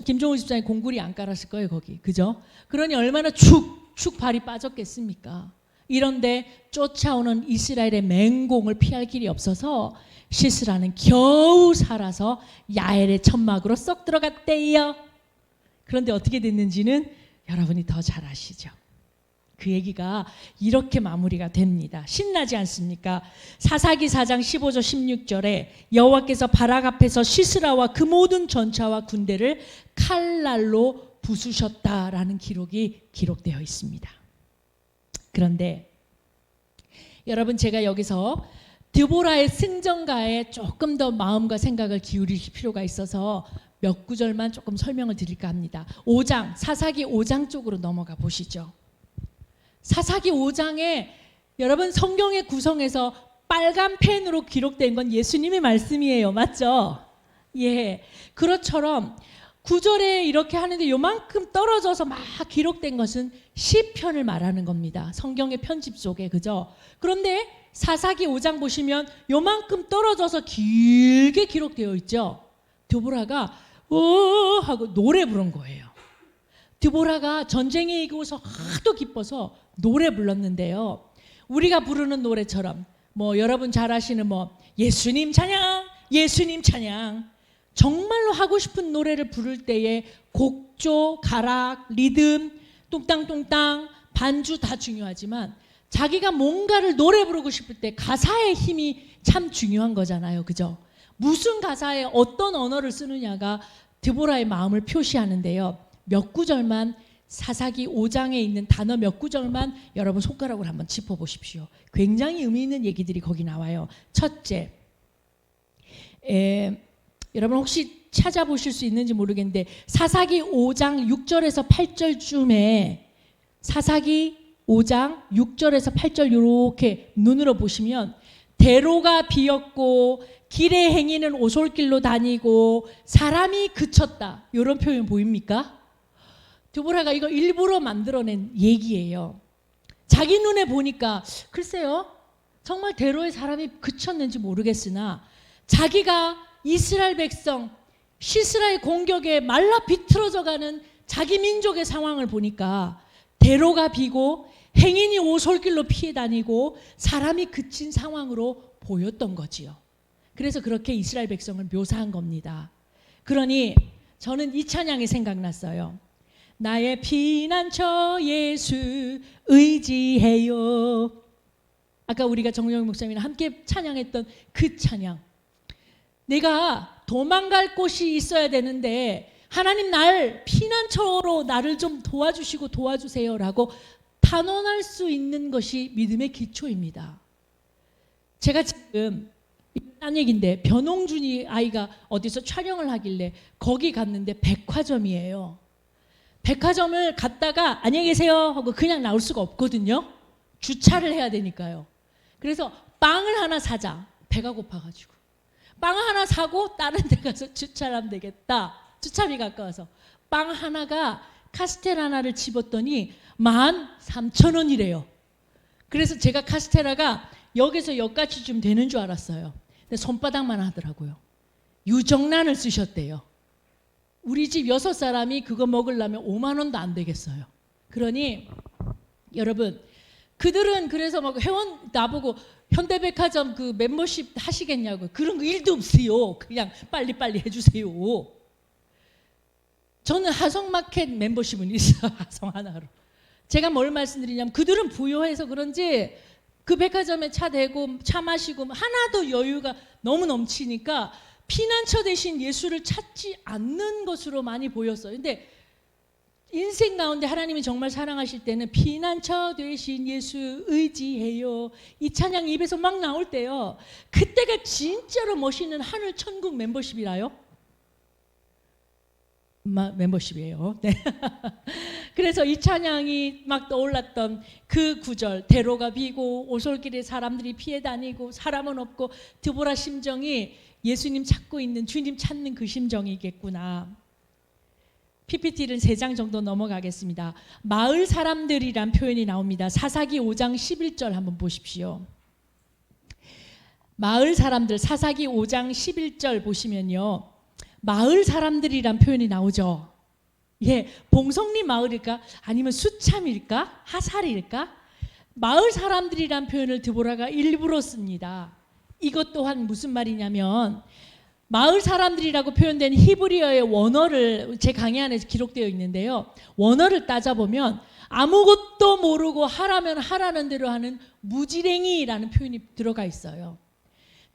김종우 집사님 공구리 안 깔았을 거예요 거기 그죠? 그러니 얼마나 축축 발이 빠졌겠습니까? 이런데 쫓아오는 이스라엘의 맹공을 피할 길이 없어서 시스라는 겨우 살아서 야엘의 천막으로 쏙 들어갔대요. 그런데 어떻게 됐는지는 여러분이 더 잘 아시죠? 그 얘기가 이렇게 마무리가 됩니다. 신나지 않습니까? 사사기 4장 15절 16절에 여호와께서 바락 앞에서 시스라와 그 모든 전차와 군대를 칼날로 부수셨다라는 기록이 기록되어 있습니다. 그런데 여러분 제가 여기서 드보라의 승전가에 조금 더 마음과 생각을 기울일 필요가 있어서 몇 구절만 조금 설명을 드릴까 합니다. 5장 사사기 5장 쪽으로 넘어가 보시죠. 사사기 5장에 여러분 성경의 구성에서 빨간 펜으로 기록된 건 예수님의 말씀이에요. 맞죠? 예. 그것처럼 9절에 이렇게 하는데 요만큼 떨어져서 막 기록된 것은 시편을 말하는 겁니다. 성경의 편집 속에. 그죠? 그런데 사사기 5장 보시면 요만큼 떨어져서 길게 기록되어 있죠. 드보라가 오 하고 노래 부른 거예요. 드보라가 전쟁에 이기고서 하도 기뻐서 노래 불렀는데요. 우리가 부르는 노래처럼 뭐 여러분 잘 아시는 뭐 예수님 찬양, 예수님 찬양 정말로 하고 싶은 노래를 부를 때에 곡조, 가락, 리듬, 뚱땅뚱땅, 반주 다 중요하지만 자기가 뭔가를 노래 부르고 싶을 때 가사의 힘이 참 중요한 거잖아요. 그죠? 무슨 가사에 어떤 언어를 쓰느냐가 드보라의 마음을 표시하는데요. 몇 구절만 사사기 5장에 있는 단어 몇 구절만 여러분 손가락으로 한번 짚어보십시오. 굉장히 의미 있는 얘기들이 거기 나와요. 첫째, 여러분 혹시 찾아보실 수 있는지 모르겠는데 사사기 5장 6절에서 8절쯤에 사사기 5장 6절에서 8절 이렇게 눈으로 보시면 대로가 비었고 길에 행인은 오솔길로 다니고 사람이 그쳤다 이런 표현 보입니까? 드보라가 이거 일부러 만들어낸 얘기예요. 자기 눈에 보니까 글쎄요 정말 대로에 사람이 그쳤는지 모르겠으나 자기가 이스라엘 백성 시스라의 공격에 말라 비틀어져가는 자기 민족의 상황을 보니까 대로가 비고 행인이 오솔길로 피해 다니고 사람이 그친 상황으로 보였던 거지요. 그래서 그렇게 이스라엘 백성을 묘사한 겁니다. 그러니 저는 이 찬양이 생각났어요. 나의 피난처 예수 의지해요. 아까 우리가 정영 목사님이랑 함께 찬양했던 그 찬양. 내가 도망갈 곳이 있어야 되는데 하나님 날 피난처로 나를 좀 도와주시고 도와주세요라고 단언할 수 있는 것이 믿음의 기초입니다. 제가 지금 딴 얘기인데 변홍준이 아이가 어디서 촬영을 하길래 거기 갔는데 백화점이에요. 백화점을 갔다가 안녕히 계세요 하고 그냥 나올 수가 없거든요. 주차를 해야 되니까요. 그래서 빵을 하나 사자. 배가 고파가지고 빵 하나 사고 다른 데 가서 주차를 하면 되겠다. 주차비 가까워서 빵 하나가 카스텔 하나를 집었더니 13,000원이래요. 그래서 제가 카스테라가 여기서 여기까지 좀 되는 줄 알았어요. 근데 손바닥만 하더라고요. 유정란을 쓰셨대요. 우리 집 6사람이 그거 먹으려면 5만 원도 안 되겠어요. 그러니 여러분, 그들은 그래서 막 회원 나보고 현대백화점 그 멤버십 하시겠냐고. 그런 거 일도 없어요. 그냥 빨리빨리 해주세요. 저는 하성마켓 멤버십은 있어요. 하성 하나로. 제가 뭘 말씀드리냐면 그들은 부유해서 그런지 그 백화점에 차 대고 차 마시고 하나도 여유가 너무 넘치니까 피난처 대신 예수를 찾지 않는 것으로 많이 보였어요. 근데 인생 가운데 하나님이 정말 사랑하실 때는 피난처 되신 예수 의지해요. 이 찬양 입에서 막 나올 때요. 그때가 진짜로 멋있는 하늘 천국 멤버십이라요. 멤버십이에요. 네. 그래서 이 찬양이 막 떠올랐던 그 구절, 대로가 비고 오솔길에 사람들이 피해 다니고 사람은 없고 드보라 심정이 예수님 찾고 있는, 주님 찾는 그 심정이겠구나. PPT를 3장 정도 넘어가겠습니다. 마을 사람들이란 표현이 나옵니다. 사사기 5장 11절 한번 보십시오. 마을 사람들, 사사기 5장 11절 보시면요, 마을 사람들이란 표현이 나오죠. 예, 봉성리 마을일까? 아니면 수참일까? 하살일까? 마을 사람들이란 표현을 드보라가 일부러 씁니다. 이것 또한 무슨 말이냐면 마을 사람들이라고 표현된 히브리어의 원어를 제 강의 안에 기록되어 있는데요. 원어를 따져보면 아무것도 모르고 하라면 하라는 대로 하는 무지랭이라는 표현이 들어가 있어요.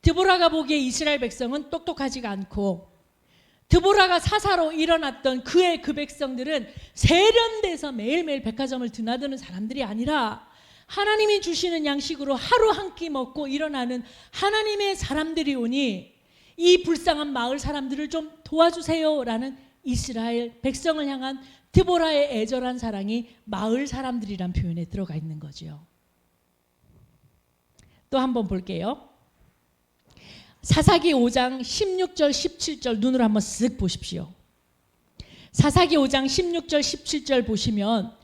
드보라가 보기에 이스라엘 백성은 똑똑하지가 않고 드보라가 사사로 일어났던 그 백성들은 세련돼서 매일매일 백화점을 드나드는 사람들이 아니라 하나님이 주시는 양식으로 하루 한 끼 먹고 일어나는 하나님의 사람들이 오니 이 불쌍한 마을 사람들을 좀 도와주세요라는 이스라엘 백성을 향한 드보라의 애절한 사랑이 마을 사람들이란 표현에 들어가 있는 거죠. 또 한번 볼게요. 사사기 5장 16절 17절 눈으로 한번 쓱 보십시오. 사사기 5장 16절 17절 보시면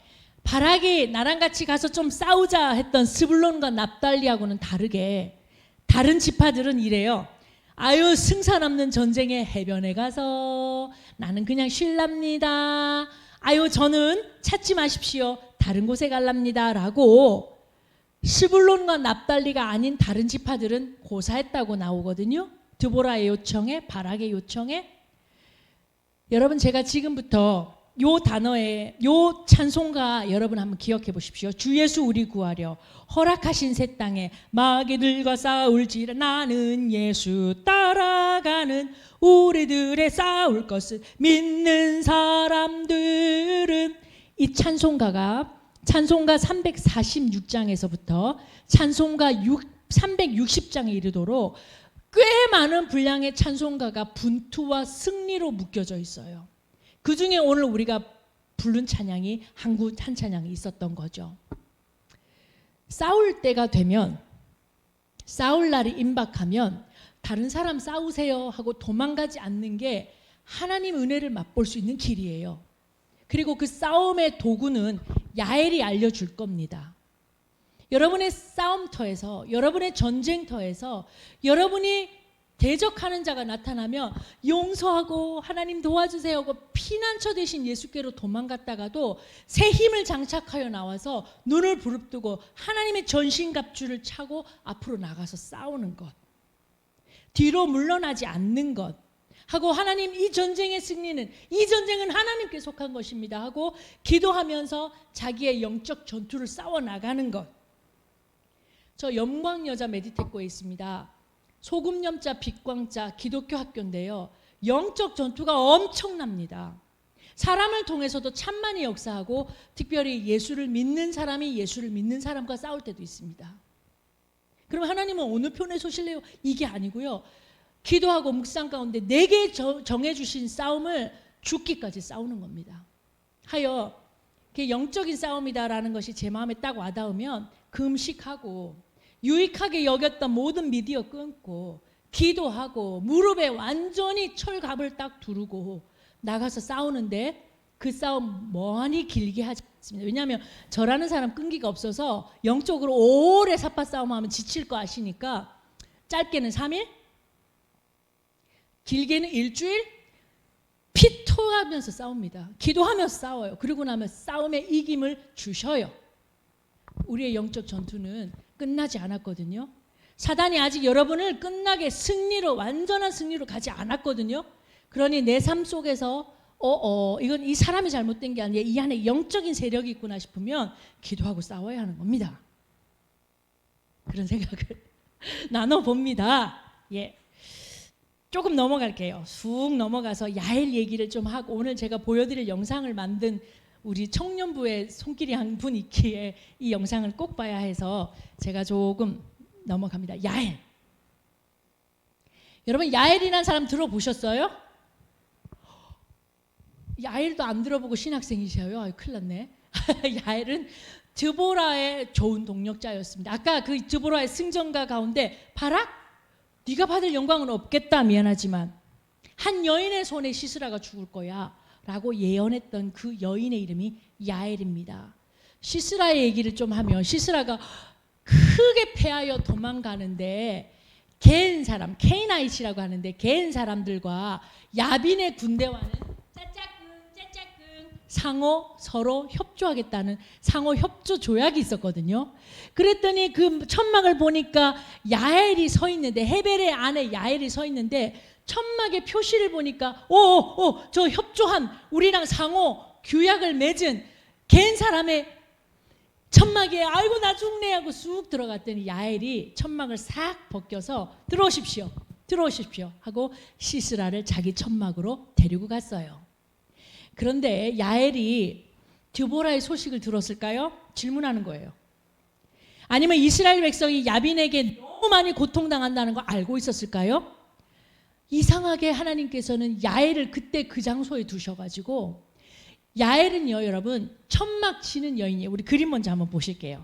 바락이 나랑 같이 가서 좀 싸우자 했던 스불론과 납달리하고는 다르게 다른 지파들은 이래요. 아유, 승산 없는 전쟁의 해변에 가서 나는 그냥 쉴랍니다. 아유, 저는 찾지 마십시오. 다른 곳에 갈랍니다. 라고 스불론과 납달리가 아닌 다른 지파들은 고사했다고 나오거든요. 드보라의 요청에, 바락의 요청에. 여러분, 제가 지금부터 요 단어에 요 찬송가 여러분 한번 기억해 보십시오. 주 예수 우리 구하려 허락하신 새 땅에 마귀들과 싸울지라 나는 예수 따라가는 우리들의 싸울 것을 믿는 사람들은 이 찬송가 346장에서부터 찬송가 360장에 이르도록 꽤 많은 분량의 찬송가가 분투와 승리로 묶여져 있어요. 그 중에 오늘 우리가 부른 찬양이 한 찬양이 있었던 거죠. 싸울 때가 되면, 싸울 날이 임박하면 다른 사람 싸우세요 하고 도망가지 않는 게 하나님 은혜를 맛볼 수 있는 길이에요. 그리고 그 싸움의 도구는 야엘이 알려줄 겁니다. 여러분의 싸움터에서, 여러분의 전쟁터에서 여러분이 대적하는 자가 나타나면 용서하고 하나님 도와주세요 하고 피난처 되신 예수께로 도망갔다가도 새 힘을 장착하여 나와서 눈을 부릅뜨고 하나님의 전신갑주를 차고 앞으로 나가서 싸우는 것, 뒤로 물러나지 않는 것 하고, 하나님 이 전쟁의 승리는, 이 전쟁은 하나님께 속한 것입니다 하고 기도하면서 자기의 영적 전투를 싸워나가는 것. 저 영광여자 메디테코에 있습니다. 소금염자 빛광자 기독교 학교인데요, 영적 전투가 엄청납니다. 사람을 통해서도 천만이 역사하고, 특별히 예수를 믿는 사람이 예수를 믿는 사람과 싸울 때도 있습니다. 그럼 하나님은 어느 편에 서실래요? 이게 아니고요, 기도하고 묵상 가운데 내게 정해주신 싸움을 죽기까지 싸우는 겁니다. 하여 영적인 싸움이다라는 것이 제 마음에 딱 와닿으면 금식하고 유익하게 여겼던 모든 미디어 끊고 기도하고 무릎에 완전히 철갑을 딱 두르고 나가서 싸우는데, 그 싸움 많이 길게 하지 않습니다. 왜냐하면 저라는 사람 끈기가 없어서 영적으로 오래 삿바 싸움하면 지칠 거 아시니까 짧게는 3일, 길게는 일주일 피토하면서 싸웁니다. 기도하면서 싸워요. 그러고 나면 싸움의 이김을 주셔요. 우리의 영적 전투는 끝나지 않았거든요. 사단이 아직 여러분을 끝나게 승리로, 완전한 승리로 가지 않았거든요. 그러니 내 삶 속에서 이건 이 사람이 잘못된 게 아니라 이 안에 영적인 세력이 있구나 싶으면 기도하고 싸워야 하는 겁니다. 그런 생각을 나눠봅니다. 예. 조금 넘어갈게요. 쑥 넘어가서 야엘 얘기를 좀 하고, 오늘 제가 보여드릴 영상을 만든 우리 청년부의 손길이 한 분 있기에 이 영상을 꼭 봐야 해서 제가 조금 넘어갑니다. 야엘. 여러분, 야엘이라는 사람 들어보셨어요? 야엘도 안 들어보고 신학생이셔요. 아유, 큰일 났네. 야엘은 드보라의 좋은 동력자였습니다. 아까 그 드보라의 승전가 가운데 바락, 네가 받을 영광은 없겠다, 미안하지만 한 여인의 손에 시스라가 죽을 거야 라고 예언했던 그 여인의 이름이 야엘입니다. 시스라의 얘기를 좀 하면, 시스라가 크게 패하여 도망가는데 겐 사람, 케이나이시라고 하는데 겐 사람들과 야빈의 군대와는 짜짜꿍 상호 서로 협조하겠다는 상호 협조 조약이 있었거든요. 그랬더니 그 천막을 보니까 야엘이 서 있는데, 헤벨의 안에 야엘이 서 있는데 천막의 표시를 보니까 저 협조한, 우리랑 상호 규약을 맺은 겐 사람의 천막에 아이고 나 죽네 하고 쑥 들어갔더니 야엘이 천막을 싹 벗겨서 들어오십시오 하고 시스라를 자기 천막으로 데리고 갔어요. 그런데 야엘이 드보라의 소식을 들었을까요? 질문하는 거예요. 아니면 이스라엘 백성이 야빈에게 너무 많이 고통당한다는 거 알고 있었을까요? 이상하게 하나님께서는 야엘을 그때 그 장소에 두셔가지고, 야엘은요 여러분 천막 치는 여인이에요. 우리 그림 먼저 한번 보실게요.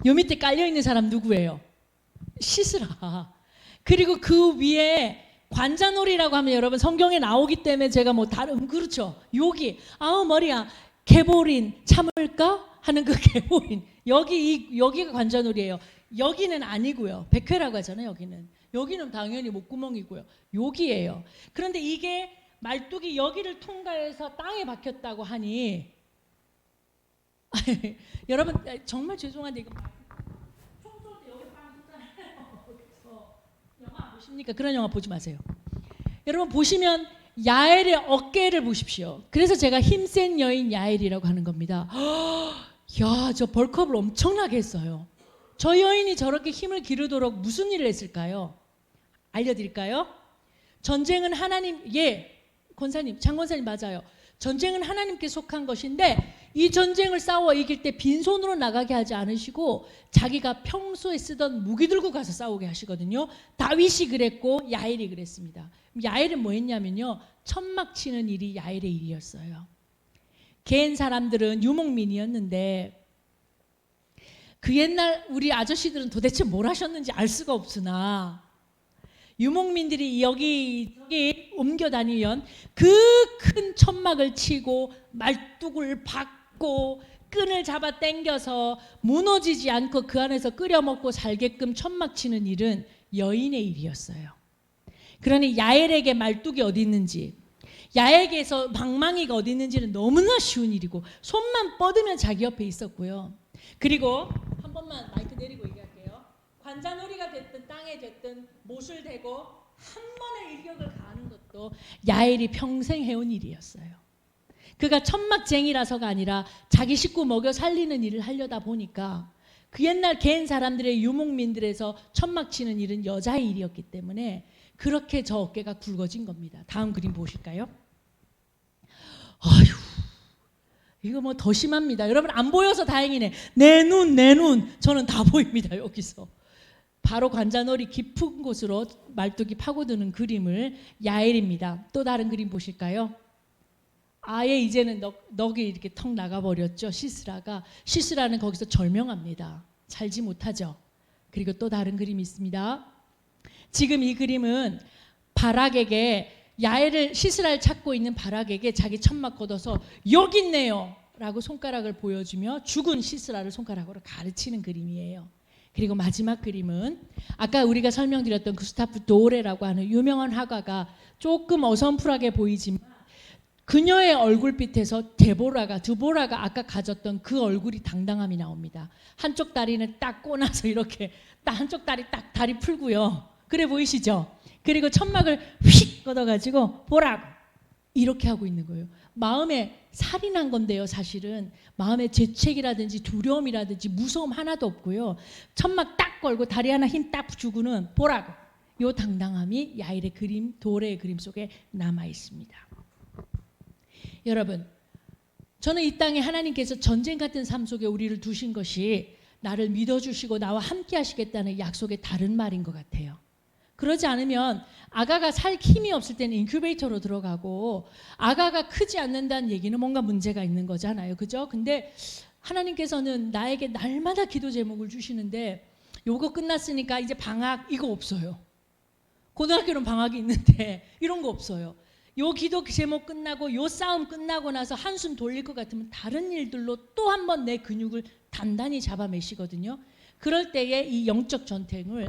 요 밑에 깔려있는 사람 누구예요? 시스라. 그리고 그 위에 관자놀이라고 하면 여러분 성경에 나오기 때문에 제가 뭐 다른, 그렇죠, 여기 머리야 개보린 참을까 하는 그 개보린, 여기가 관자놀이에요. 여기는 아니고요, 백회라고 하잖아요. 여기는 당연히 목구멍이고요, 여기예요. 그런데 이게 말뚝이 여기를 통과해서 땅에 박혔다고 하니 여러분 정말 죄송한데 이거 총 쏠 때 여기 빵 쏘잖아요. 그래서 영화 안 보십니까? 그런 영화 보지 마세요. 여러분 보시면 야엘의 어깨를 보십시오. 그래서 제가 힘센 여인 야엘이라고 하는 겁니다. 야, 저 벌크업을 엄청나게 했어요. 저 여인이 저렇게 힘을 기르도록 무슨 일을 했을까요? 알려드릴까요? 전쟁은 하나님, 권사님, 장권사님 맞아요. 전쟁은 하나님께 속한 것인데 이 전쟁을 싸워 이길 때 빈손으로 나가게 하지 않으시고 자기가 평소에 쓰던 무기 들고 가서 싸우게 하시거든요. 다윗이 그랬고 야엘이 그랬습니다. 야엘은 뭐 했냐면요, 천막 치는 일이 야엘의 일이었어요. 겐 사람들은 유목민이었는데 그 옛날 우리 아저씨들은 도대체 뭘 하셨는지 알 수가 없으나 유목민들이 여기 옮겨 다니면 그 큰 천막을 치고 말뚝을 박고 잡고 끈을 잡아 당겨서 무너지지 않고 그 안에서 끓여 먹고 살게끔 천막 치는 일은 여인의 일이었어요. 그러니 야엘에게 말뚝이 어디 있는지, 야엘에게서 방망이가 어디 있는지는 너무나 쉬운 일이고 손만 뻗으면 자기 옆에 있었고요. 그리고 한 번만 마이크 내리고 얘기할게요. 관자놀이가 됐든 땅에 됐든 못을 대고 한 번의 일격을 가하는 것도 야엘이 평생 해온 일이었어요. 그가 천막쟁이라서가 아니라 자기 식구 먹여 살리는 일을 하려다 보니까 그 옛날 개인 사람들의 유목민들에서 천막 치는 일은 여자의 일이었기 때문에 그렇게 저 어깨가 굵어진 겁니다. 다음 그림 보실까요? 아휴, 이거 뭐 더 심합니다. 여러분 안 보여서 다행이네. 내 눈 저는 다 보입니다. 여기서 바로 관자놀이 깊은 곳으로 말뚝이 파고드는 그림을 야엘입니다. 또 다른 그림 보실까요? 아예 이제는 넋이 이렇게 턱 나가버렸죠. 시스라는 거기서 절명합니다. 살지 못하죠. 그리고 또 다른 그림이 있습니다. 지금 이 그림은 바락에게 시스라를 찾고 있는 바락에게 자기 천막 걷어서 여기 있네요 라고 손가락을 보여주며 죽은 시스라를 손가락으로 가르치는 그림이에요. 그리고 마지막 그림은 아까 우리가 설명드렸던 구스타프 도레라고 하는 유명한 화가가 조금 어선풀하게 보이지만 그녀의 얼굴빛에서 드보라가 아까 가졌던 그 얼굴이 당당함이 나옵니다. 한쪽 다리는 딱 꼬나서 이렇게 한쪽 다리 딱 다리 풀고요. 그래 보이시죠? 그리고 천막을 휙 걷어가지고 보라고 이렇게 하고 있는 거예요. 마음에 살이 난 건데요. 사실은 마음에 죄책이라든지 두려움이라든지 무서움 하나도 없고요. 천막 딱 걸고 다리 하나 힘 딱 주고는 보라고 이 당당함이 야일의 그림, 도래의 그림 속에 남아 있습니다. 여러분, 저는 이 땅에 하나님께서 전쟁 같은 삶 속에 우리를 두신 것이 나를 믿어주시고 나와 함께 하시겠다는 약속의 다른 말인 것 같아요. 그러지 않으면 아가가 살 힘이 없을 때는 인큐베이터로 들어가고 아가가 크지 않는다는 얘기는 뭔가 문제가 있는 거잖아요. 그죠? 근데 하나님께서는 나에게 날마다 기도 제목을 주시는데 요거 끝났으니까 이제 방학 이거 없어요. 고등학교는 방학이 있는데 이런 거 없어요. 요 기도 제목 끝나고 요 싸움 끝나고 나서 한숨 돌릴 것 같으면 다른 일들로 또 한 번 내 근육을 단단히 잡아매시거든요. 그럴 때에 이 영적 전쟁을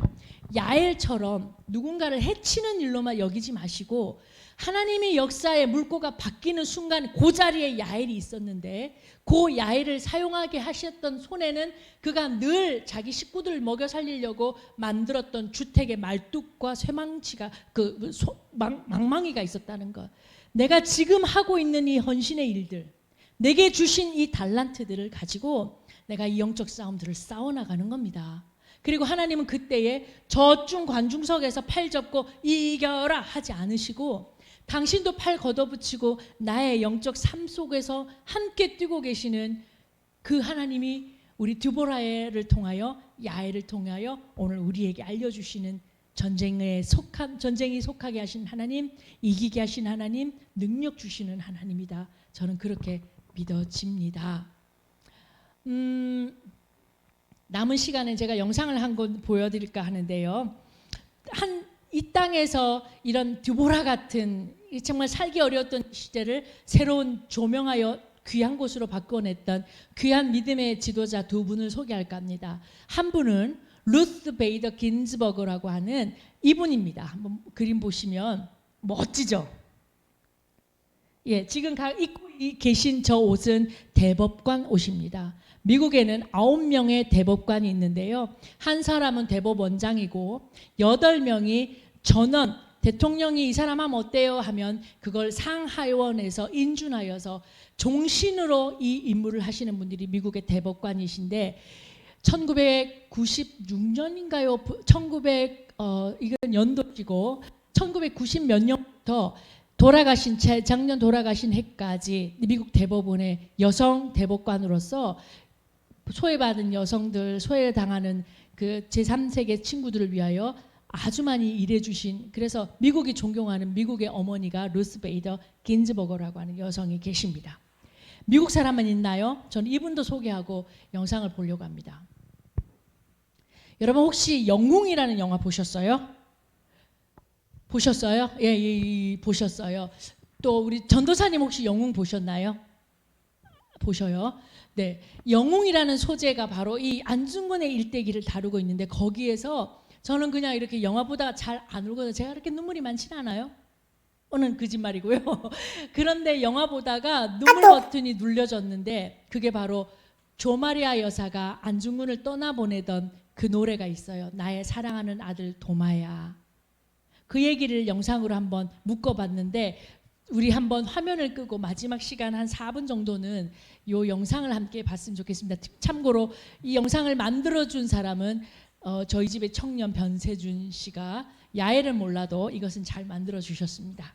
야엘처럼 누군가를 해치는 일로만 여기지 마시고 하나님의 역사의 물꼬가 바뀌는 순간 그 자리에 야엘이 있었는데 그 야엘을 사용하게 하셨던 손에는 그가 늘 자기 식구들을 먹여 살리려고 만들었던 주택의 말뚝과 쇠망치가 망망이가 있었다는 것. 내가 지금 하고 있는 이 헌신의 일들, 내게 주신 이 달란트들을 가지고 내가 이 영적 싸움들을 싸워나가는 겁니다. 그리고 하나님은 그때에 저중 관중석에서 팔 접고 이겨라 하지 않으시고 당신도 팔 걷어붙이고 나의 영적 삶 속에서 함께 뛰고 계시는 그 하나님이 우리 드보라를 통하여 야엘을 통하여 오늘 우리에게 알려주시는 전쟁이 속하게 하신 하나님, 이기게 하신 하나님, 능력 주시는 하나님이다. 저는 그렇게 믿어집니다. 남은 시간에 제가 영상을 한 건 보여드릴까 하는데요. 이 땅에서 이런 드보라 같은 정말 살기 어려웠던 시대를 새로운 조명하여 귀한 곳으로 바꿔냈던 귀한 믿음의 지도자 두 분을 소개할까 합니다. 한 분은 루스 베이더 긴즈버그라고 하는 이분입니다. 한번 그림 보시면 멋지죠? 예, 지금 입고 계신 저 옷은 대법관 옷입니다. 미국에는 9명의 대법관이 있는데요. 한 사람은 대법원장이고 8명이 전원 대통령이 이 사람 하면 어때요? 하면 그걸 상하원에서 인준하여서 종신으로 이 임무를 하시는 분들이 미국의 대법관이신데 1996년인가요? 이건 연도이고 1990 몇 년부터 재작년 돌아가신 해까지 미국 대법원의 여성 대법관으로서 소외받은 여성들, 소외당하는 그 제3세계 친구들을 위하여 아주 많이 일해주신, 그래서 미국이 존경하는 미국의 어머니가 루스 베이더 긴즈버거라고 하는 여성이 계십니다. 미국 사람은 있나요? 저는 이분도 소개하고 영상을 보려고 합니다. 여러분 혹시 영웅이라는 영화 보셨어요? 보셨어요? 예, 보셨어요. 또 우리 전도사님 혹시 영웅 보셨나요? 보셔요. 네, 영웅이라는 소재가 바로 이 안중근의 일대기를 다루고 있는데 거기에서 저는 그냥 이렇게 영화 보다가 잘 안 울거든요. 제가 그렇게 눈물이 많지는 않아요. 오는 거짓말이고요. 그런데 영화 보다가 눈물 버튼이 눌려졌는데 그게 바로 조마리아 여사가 안중근을 떠나보내던 그 노래가 있어요. 나의 사랑하는 아들 도마야. 그 얘기를 영상으로 한번 묶어봤는데 우리 한번 화면을 끄고 마지막 시간 한 4분 정도는 이 영상을 함께 봤으면 좋겠습니다. 참고로 이 영상을 만들어준 사람은 저희 집의 청년 변세준 씨가 야해를 몰라도 이것은 잘 만들어 주셨습니다.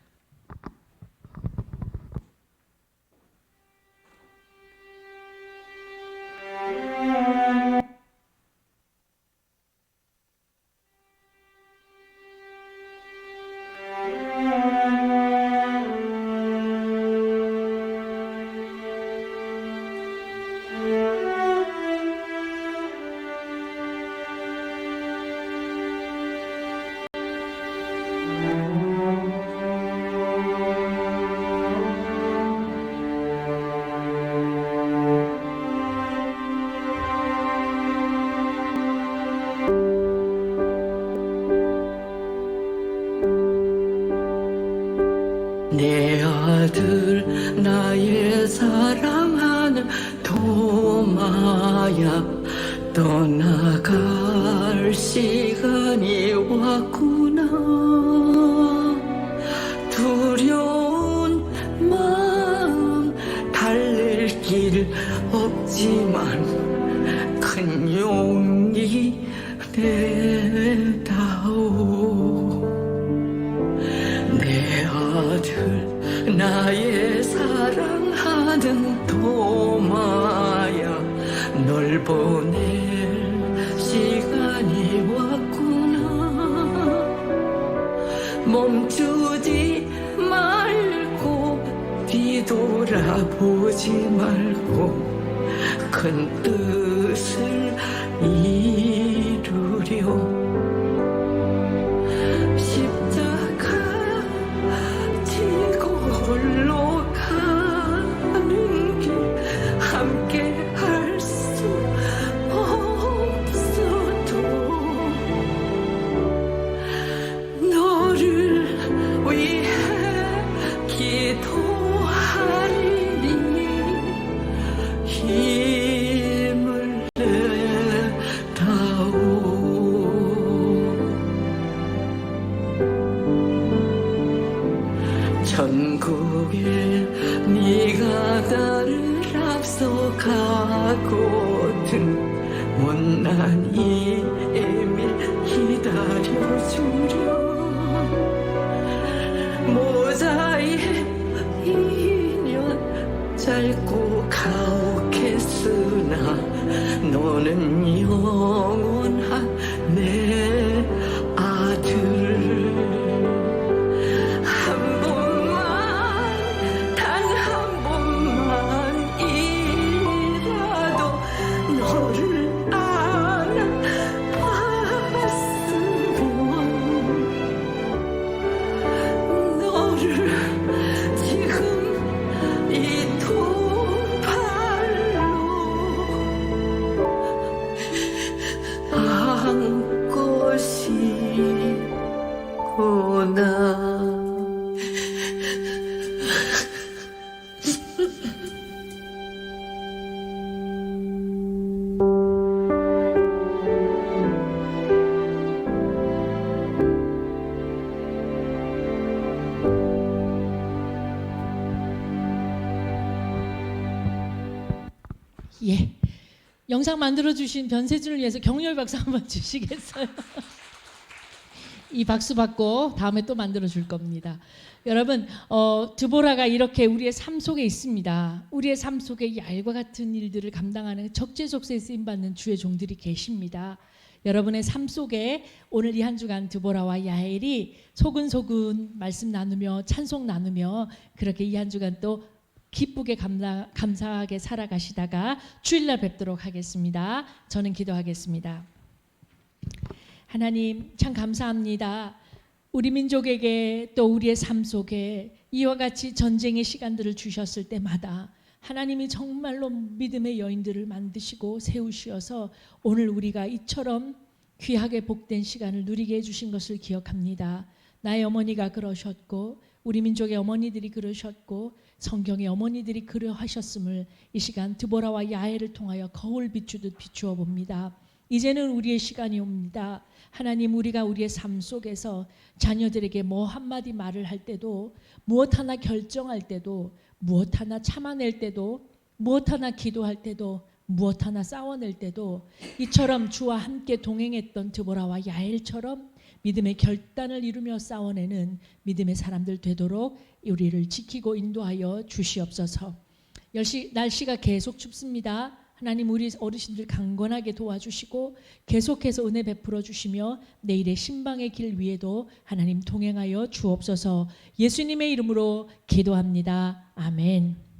내 아들 나의 사랑하는 도마야 떠나갈 시간이 왔구나. 두려운 마음 달랠 길 없지만 큰 용기 내다오. 내 아들 나의 사랑하는 도마야 널 보낼 시간이 왔구나. 멈추지 말고 뒤돌아보지 말고 큰 뜻을 이루려. 홀로 가는 길 함께 할 수 없어도 너를 위해 기도하리니 힘을 내다오. 천국에 네가 나를 앞서가거든 못난 이미 기다려주렴. 모자의 인연 짧고 가혹했으나 너는 영원한 내 아들. 안고 싶구나. 예, 영상 만들어주신 변세준을 위해서 격려의 박수 한번 주시겠어요? 이 박수 받고 다음에 또 만들어줄 겁니다. 여러분, 드보라가 이렇게 우리의 삶 속에 있습니다. 우리의 삶 속에 얄과 같은 일들을 감당하는 적재적소에 쓰임받는 주의 종들이 계십니다. 여러분의 삶 속에 오늘 이 한 주간 드보라와 야엘이 소근소근 말씀 나누며 찬송 나누며 그렇게 이 한 주간 또 기쁘게 감사하게 살아가시다가 주일날 뵙도록 하겠습니다. 저는 기도하겠습니다. 하나님 참 감사합니다. 우리 민족에게 또 우리의 삶 속에 이와 같이 전쟁의 시간들을 주셨을 때마다 하나님이 정말로 믿음의 여인들을 만드시고 세우시어서 오늘 우리가 이처럼 귀하게 복된 시간을 누리게 해주신 것을 기억합니다. 나의 어머니가 그러셨고 우리 민족의 어머니들이 그러셨고 성경의 어머니들이 그러하셨음을 이 시간 드보라와 야엘을 통하여 거울 비추듯 비추어 봅니다. 이제는 우리의 시간이 옵니다. 하나님, 우리가 우리의 삶 속에서 자녀들에게 뭐 한마디 말을 할 때도, 무엇 하나 결정할 때도, 무엇 하나 참아낼 때도, 무엇 하나 기도할 때도, 무엇 하나 싸워낼 때도 이처럼 주와 함께 동행했던 드보라와 야엘처럼 믿음의 결단을 이루며 싸워내는 믿음의 사람들 되도록 우리를 지키고 인도하여 주시옵소서. 날씨가 계속 춥습니다. 하나님, 우리 어르신들 강건하게 도와주시고 계속해서 은혜 베풀어 주시며 내일의 신방의 길 위에도 하나님 동행하여 주옵소서. 예수님의 이름으로 기도합니다. 아멘.